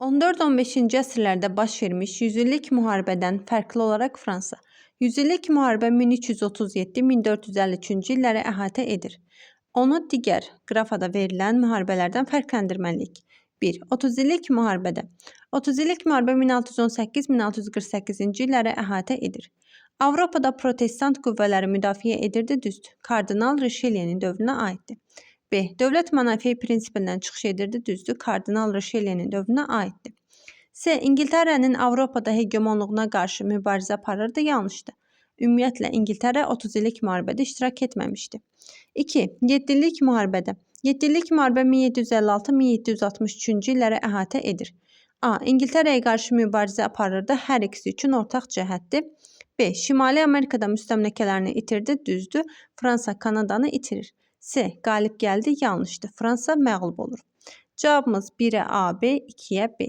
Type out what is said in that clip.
14-15-ci əsrlərdə baş vermiş 100 illik müharibədən fərqli olaraq Fransa, 100 illik müharibə 1337-1453-cü illəri əhatə edir. Onu digər qrafada verilən müharibələrdən fərqləndirməliyik. 1. 30 illik müharibədə 30 illik müharibə 1618-1648-ci illəri əhatə edir. Avropada protestant qüvvələri müdafiə edirdi, düzdür. Kardinal Rişelyenin dövrünə aiddir. B. Dövlət monarxiya prinsipindən çıxış edirdi, düzdür. Kardinal Rişelyenin dövrünə aiddir. C. İngiltərənin Avropada hegemonluğuna qarşı mübarizə aparırdı, yanlışdır. Ümumiyyətlə, İngiltərə 30 illik müharibədə iştirak etməmişdi. 2. 7 illik müharibədə 7 illik müharibə 1756-1763-cü illəri əhatə edir. A. İngiltərəyə qarşı mübarizə aparırdı, hər ikisi üçün ortaq cəhətdir. B. Şimali Amerikada müstəmləkələrini itirdi, düzdür. Fransa Kanadanı itirir. C. Qalib gəldi, yanlışdır. Fransa məğlub olur. Cavabımız 1-ə A, B, 2-yə B.